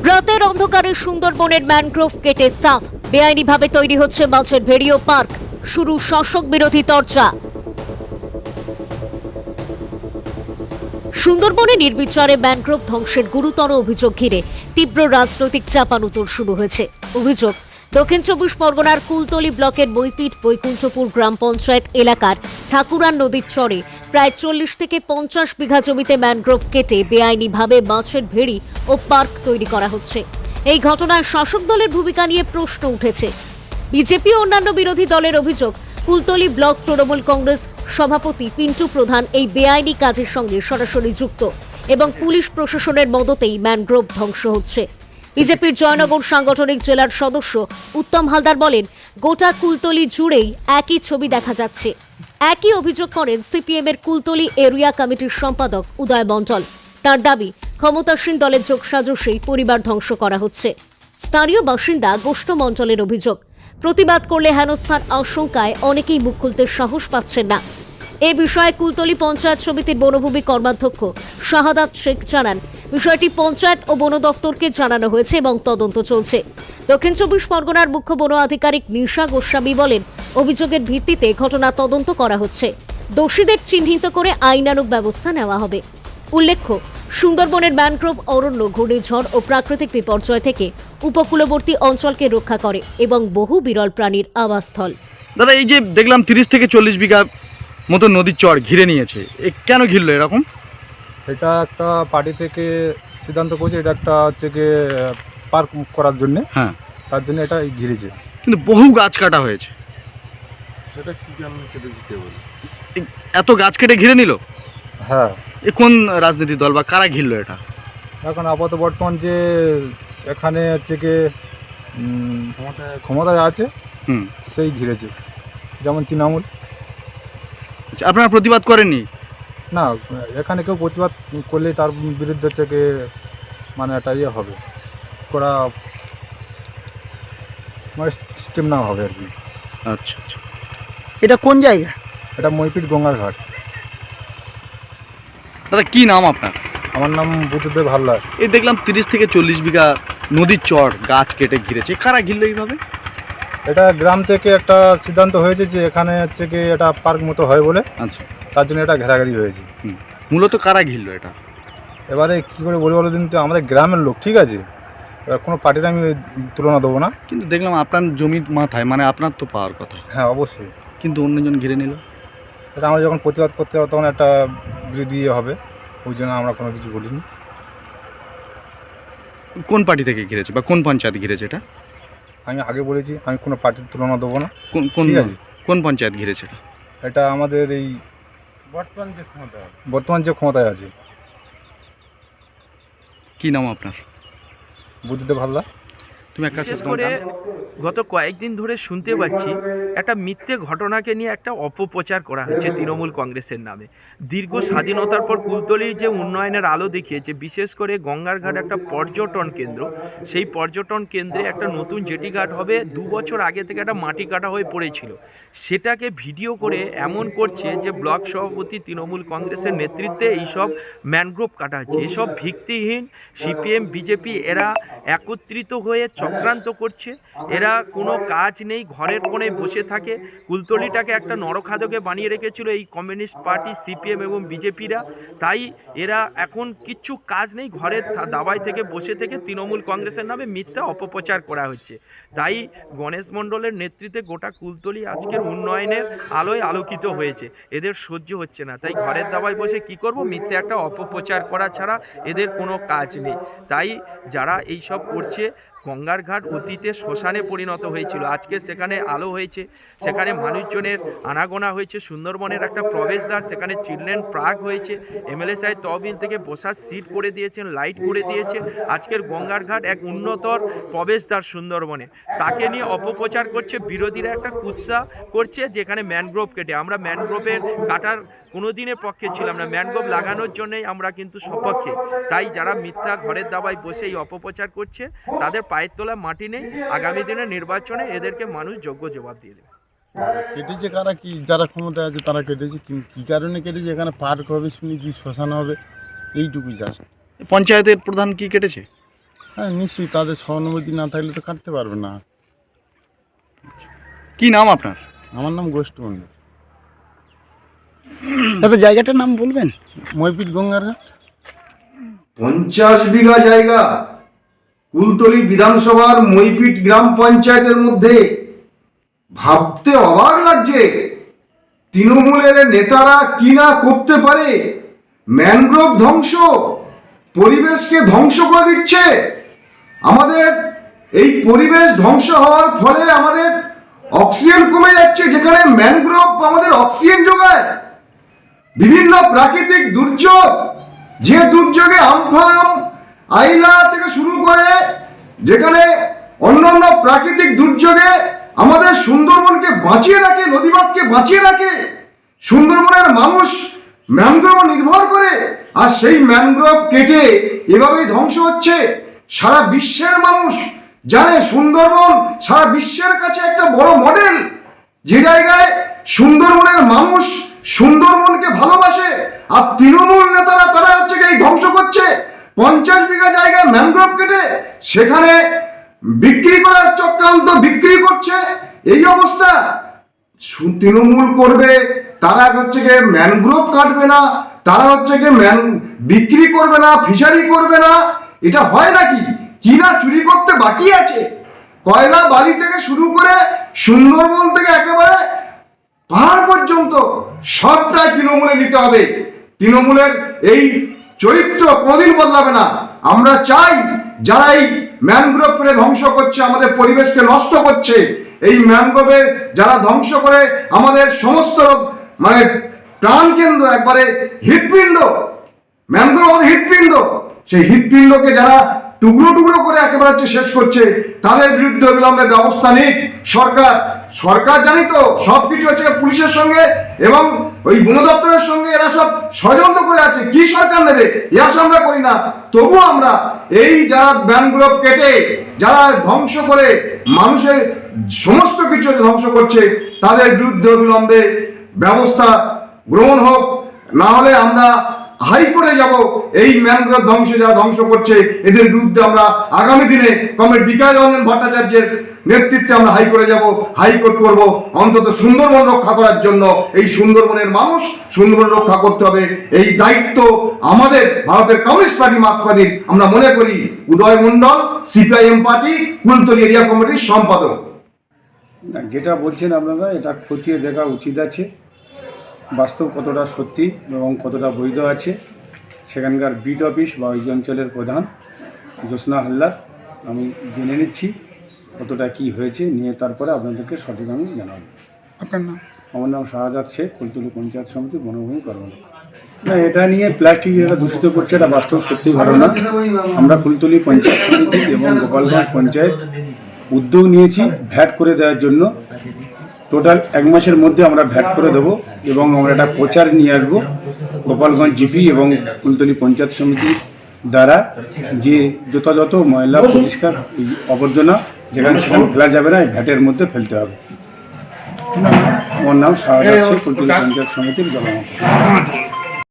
রাতের অন্ধকারে সুন্দরবনের ম্যানগ্রোভ কেটে সাফ, বেআইনিভাবে তৈরি হচ্ছে মাছের ভেড়ি ও পার্ক, শুরু শাসক বিরোধী চর্চা। সুন্দরবনে নির্বিচারে ম্যানগ্রোভ ধ্বংসের গুরুতর অভিযোগ ঘিরে তীব্র রাজনৈতিক চাপানুতোর শুরু হয়েছে। অভিযোগ, দক্ষিণ চব্বিশ পরগনার কুলতলি ব্লকের বৈপিঠ বৈকুণ্ঠপুর গ্রাম পঞ্চায়েত এলাকার ঠাকুরান নদীর চরে প্রায় 40 থেকে 50 বিঘা জমিতে ম্যানগ্রোভ কেটে বেআইনিভাবে মাছের ভেড়ি ও পার্ক তৈরি করা হচ্ছে। এই ঘটনায় শাসক দলের ভূমিকা নিয়ে প্রশ্ন উঠেছে। বিজেপি ও অন্যান্য বিরোধী দলের অভিযোগ, কুলতলি ব্লক তৃণমূল কংগ্রেস সভাপতি পিন্টু প্রধান এই বেআইনি কাজের সঙ্গে সরাসরি যুক্ত এবং পুলিশ প্রশাসনের মদতেই ম্যানগ্রোভ ধ্বংস হচ্ছে। বিজেপির জয়নগর সাংগঠনিক জেলার সদস্য উত্তম হালদার বলেন, গোটা কুলতলি জুড়েই একই ছবি দেখা যাচ্ছে। একই অভিযোগ করেন সিপিএম এর কুলতলি এরিয়া কমিটির সম্পাদক উদয় মণ্ডল। তার দাবি, ক্ষমতাসীন দলের যোগসাজশেই পরিবার ধ্বংস করা হচ্ছে। স্থানীয় বাসিন্দা গোষ্ঠ মণ্ডলের অভিযোগ, প্রতিবাদ করলে হেনস্থার আশঙ্কায় অনেকেই মুখ খুলতে সাহস পাচ্ছেন না। এ বিষয়ে কুলতলি পঞ্চায়েত সমিতির বনভূমি কর্মাধ্যক্ষ শাহাদাত শেখ জানান, বিষয়টি পঞ্চায়েত ও বন দফতরকে জানানো হয়েছে এবং তদন্ত চলছে। দক্ষিণ চব্বিশ পরগনার মুখ্য বন আধিকারিক নিশা গোস্বামী বলেন, অভিযোগের ভিত্তিতে ঘটনা তদন্ত করা হচ্ছে, দোষীদের চিহ্নিত করে আইনানুগ ব্যবস্থা নেওয়া হবে। উল্লেখ্য, সুন্দরবনের ম্যানগ্রোভ অরণ্য ঘূর্ণিঝড় ও প্রাকৃতিক বিপর্যয় থেকে উপকূলবর্তী অঞ্চলকে রক্ষা করে এবং বহু বিরল প্রাণীর আবাসস্থল। দাদা, এই যে দেখলাম 30 থেকে 40 বিঘা মতো নদীর চর ঘিরে নিয়েছে, কেন ঘিরলো এরকম? এটা একটা পার্টি থেকে সিদ্ধান্ত করেছে, এটা একটা হচ্ছে গিয়ে পার্ক করার জন্য। হ্যাঁ, তার জন্য এটা ঘিরেছে। কিন্তু বহু গাছ কাটা হয়েছে। সেটা কি কেন কেটেছে কে বলে? এত গাছ কেটে ঘিরে নিল? হ্যাঁ। এ কোন রাজনীতি দল বা কারা ঘিরলো এটা? এখন আপাতত বর্তমান যে এখানে হচ্ছে গিয়ে ক্ষমতায় আছে সেই ঘিরেছে, যেমন তৃণমূল। আচ্ছা, আপনারা প্রতিবাদ করেননি? না, এখানে কেউ প্রতিবাদ করলে তার বিরুদ্ধে হচ্ছে গিয়ে মানে একটা ইয়ে হবে, করা মানে স্টেপ নেওয়া হবে আর কি। আচ্ছা আচ্ছা। এটা কোন জায়গা? এটা মইপিট গঙ্গার ঘাট। দাদা, কি নাম আপনার? আমার নাম বুদ্ধদেব হালদার। এই দেখলাম 30 থেকে 40 বিঘা নদীর চর গাছ কেটে ঘিরেছে, কারা ঘিরলো এইভাবে? এটা গ্রাম থেকে একটা সিদ্ধান্ত হয়েছে যে এখানে হচ্ছে কি এটা পার্ক মতো হয় বলে। আচ্ছা, তার জন্য এটা ঘেরাঘেরি হয়েছে। মূলত কারা ঘিরলো এটা? এবারে কী করে বলি বলো দিন, তো আমাদের গ্রামের লোক, ঠিক আছে, এবার কোনো পার্টির আমি তুলনা দেবো না। কিন্তু দেখলাম আপনার জমির মাথায়, মানে আপনার তো পাওয়ার কথা। হ্যাঁ, অবশ্যই। কিন্তু অন্যজন ঘিরে নিল। এটা আমরা যখন প্রতিবাদ করতে হবে তখন একটা বিরোধী হবে, ওই জন্য আমরা কোনো কিছু বলিনি। কোন পার্টি থেকে ঘিরেছে বা কোন পঞ্চায়েত ঘিরেছে এটা? আমি আগে বলেছি আমি কোনো পার্টির তুলনা দেবো না। কোন ঠিক আছে। কোন পঞ্চায়েত ঘিরেছে এটা? এটা আমাদের এই বর্তমান যে ক্ষমতায় আছে। কি নাম আপনার? বুদ্ধদেব হালদার। তুমি একটা বিশেষ করে গত কয়েকদিন ধরে শুনতে পাচ্ছি একটা মিথ্যে ঘটনাকে নিয়ে একটা অপপ্রচার করা হচ্ছে তৃণমূল কংগ্রেসের নামে। দীর্ঘ স্বাধীনতার পর কুলতলির যে উন্নয়নের আলো দেখিয়েছে, বিশেষ করে গঙ্গার ঘাট একটা পর্যটন কেন্দ্র, সেই পর্যটন কেন্দ্রে একটা নতুন জেটি ঘাট হবে। 2 বছর আগে থেকে একটা মাটি কাটা হয়ে পড়েছিল, সেটাকে ভিডিও করে এমন করছে যে ব্লক সভাপতি তৃণমূল কংগ্রেসের নেতৃত্বে এইসব ম্যানগ্রোভ কাটা হচ্ছে। এসব ভিত্তিহীন সিপিএম বিজেপি এরা একত্রিত হয়ে চক্রান্ত করছে। এরা কোনো কাজ নেই, ঘরের কোণে বসে থাকে। কুলতলিটাকে একটা নরখাদকে বানিয়ে রেখেছিল এই কমিউনিস্ট পার্টি, সিপিএম এবং বিজেপিরা। তাই এরা এখন কিচ্ছু কাজ নেই, ঘরের দাবায় থেকে বসে থেকে তৃণমূল কংগ্রেসের নামে মিথ্যা অপপ্রচার করা হচ্ছে। তাই গণেশ মণ্ডলের নেতৃত্বে গোটা কুলতলি আজকের উন্নয়নের আলোয় আলোকিত হয়েছে। এদের সহ্য হচ্ছে না, তাই ঘরের দাবায় বসে কি করব, মিথ্যে একটা অপপ্রচার করা ছাড়া এদের কোনো কাজ নেই। তাই যারা এইসব করছে, গঙ্গার ঘাট অতীতে শ্মশানে পরিণত হয়েছিল, আজকে সেখানে আলো হয়েছে, সেখানে মানুষজনের আনাগোনা হয়েছে। সুন্দরবনের একটা প্রবেশদ্বার, সেখানে চিলড্রেন পার্ক হয়েছে। এমএলএ সাহেব তহবিল থেকে বসার সিট করে দিয়েছেন, লাইট করে দিয়েছে। আজকের গঙ্গার ঘাট এক উন্নতর প্রবেশদ্বার সুন্দরবনে, তাকে নিয়ে অপপ্রচার করছে বিরোধীরা। একটা কুৎসা করছে যেখানে ম্যানগ্রোভ কেটে, আমরা ম্যানগ্রোভের কাটার কোনো দিনের পক্ষে ছিলাম না, ম্যানগ্রোভ লাগানোর জন্যই আমরা কিন্তু সপক্ষে। তাই যারা মিথ্যা ঘরের দাবায় বসে এই অপপ্রচার করছে, তাদের পায়ের তোলা মাটি নেই। আগামী দিনের নির্বাচনে এদেরকে মানুষ যোগ্য জবাব দিয়ে দেবে। কেটেছে কারা, কি যারা ক্ষমতায় আছে তারা কেটেছে, কী কারণে কেটেছে? এখানে পার্ক হবে শুনেছি, শ্মশান হবে, এইটুকুই জাস্ট। পঞ্চায়েতের প্রধান কি কেটেছে? হ্যাঁ নিশ্চয়ই, তাদের সহানুভূতি না থাকলে তো কাটতে পারবে না। কি নাম আপনার? আমার নাম গোষ্ঠ মন্ডল, দাদা জায়গাটার নাম বলবেন? মইপিট গঙ্গারঘাট। 50 বিঘা জায়গা কুলতলি বিধানসভার মইপিট গ্রাম পঞ্চায়েতের মধ্যে। ভাবতে অবাক লাগছে তৃণমূলের নেতারা কি না করতে পারে। ম্যানগ্রোভ ধ্বংস, পরিবেশকে ধ্বংস করে দিচ্ছে। আমাদের এই পরিবেশ ধ্বংস হওয়ার ফলে আমাদের অক্সিজেন কমে যাচ্ছে, যেখানে ম্যানগ্রোভ আমাদের অক্সিজেন যোগায়। বিভিন্ন প্রাকৃতিক দুর্যোগ, যে দুর্যোগে আমফান আইলা থেকে শুরু করে যেখানে অন্যান্য প্রাকৃতিক দুর্যোগে আমাদের সুন্দরবনকে বাঁচিয়ে রাখে, নদীবাঁধকে বাঁচিয়ে রাখে। সুন্দরবনের মানুষ ম্যানগ্রোভ নির্ভর করে, আর সেই ম্যানগ্রোভ কেটে এভাবেই ধ্বংস হচ্ছে। সারা বিশ্বের মানুষ জানে সুন্দরবন সারা বিশ্বের কাছে একটা বড় মডেল। যে জায়গায় সুন্দরবনের মানুষ সুন্দরবনকে ভালোবাসে, আর তৃণমূল নেতারা তারা হচ্ছে এই ধ্বংস করছে। 50 বিঘা জায়গায় ম্যানগ্রোভ কেটে সেখানে বিক্রি করার চক্রান্ত, বিক্রি করছে। এই অবস্থা তৃণমূল করবে, তারা হচ্ছে গিয়ে ম্যানগ্রোভ কাটবে না, তারা হচ্ছে গিয়ে বিক্রি করবে না, ফিশারি করবে না। এটা হয় নাকি? কিনা চুরি করতে বাকি আছে? কয়লা বালি থেকে শুরু করে সুন্দরবন থেকে একেবারে পাহাড় পর্যন্ত সবটাই তৃণমূলে নিতে হবে। তৃণমূলের এই চরিত্র কোনোদিন বদলাবে না। আমরা চাই যারা এই ম্যানগ্রোভ করে ধ্বংস করছে, আমাদের পরিবেশকে নষ্ট করছে, এই ম্যানগ্রোভে যারা ধ্বংস করে আমাদের সমস্ত মানে প্রাণকেন্দ্র, একবারে হৃৎপিণ্ড, ম্যানগ্রোভ আমাদের হৃৎপিণ্ড, সেই হৃৎপিণ্ডকে যারা টুকরো টুকরো করে একেবারে হচ্ছে শেষ করছে, তাদের বিরুদ্ধে অবিলম্বে ব্যবস্থা নিক সরকার। সরকার জানি তো সবকিছু হচ্ছে পুলিশের সঙ্গে এবং ওই বন দপ্তরের সঙ্গে এরা সব ষড়যন্ত্র করে আছে। কি সরকার নেবে এ আশা আমরা করি না। তবু আমরা এই যারা ম্যানগ্রোভ কেটে যারা ধ্বংস করে মানুষের সমস্ত কিছু ধ্বংস করছে, তাদের বিরুদ্ধে অবিলম্বে ব্যবস্থা গ্রহণ হোক। না হলে আমরা হাইকোর্টে যাব। এই ম্যানগ্রোভ ধ্বংসে যারা ধ্বংস করছে এদের বিরুদ্ধে আমরা আগামী দিনে কমরেড বিকাশ রঞ্জন ভট্টাচার্যের নেতৃত্বে আমরা হাইকোর্টে যাব, হাইকোর্ট করব। অন্তত সুন্দরবন রক্ষা করার জন্য এই সুন্দরবনের মানুষ সুন্দরবন রক্ষা করতে হবে, এই দায়িত্ব আমাদের ভারতের কমিউনিস্ট পার্টি মার্ক্সবাদীর। আমরা মনে করি উদয় মণ্ডল, সিপিআইএম পার্টি কুলতলি এরিয়া কমিটির সম্পাদক। না, যেটা বলছেন আপনারা এটা খতিয়ে দেখা উচিত আছে, বাস্তব কতটা সত্যি এবং কতটা বৈধ আছে। সেখানকার বিট অফিস বা ওই অঞ্চলের প্রধান জ্যোৎস্না হালদার, আমি জেনে নিচ্ছি কতটা কি হয়েছে, নিয়ে তারপরে আপনাদেরকে সঠিক আমি জানাবো। আপনার নাম? আমার নাম শাহাদাত শেখ, কুলতলি পঞ্চায়েত সমিতি বনভূমি কর্মরক্ষক। না, এটা নিয়ে প্লাস্টিক যেটা দূষিত করছে এটা বাস্তব সত্যি ঘটনা। আমরা কুলতলি পঞ্চায়েত সমিতি এবং গোপালগঞ্জ পঞ্চায়েত উদ্যোগ নিয়েছি ভ্যাট করে দেওয়ার জন্য। টোটাল 1 মাসের মধ্যে আমরা ভ্যাট করে দেবো এবং আমরা একটা প্রচার নিয়ে আসবো গোপালগঞ্জ জিপি এবং কুলতলি পঞ্চায়েত সমিতির দ্বারা, যে যথাযথ ময়লা পরিষ্কার আবর্জনা যেখানে সেখানে ফেলা যাবে না, এই ভ্যাটের মধ্যে ফেলতে হবে। আমার নাম শাহাদাত শেখ, কুলতলি পঞ্চায়েত সমিতির জনমত।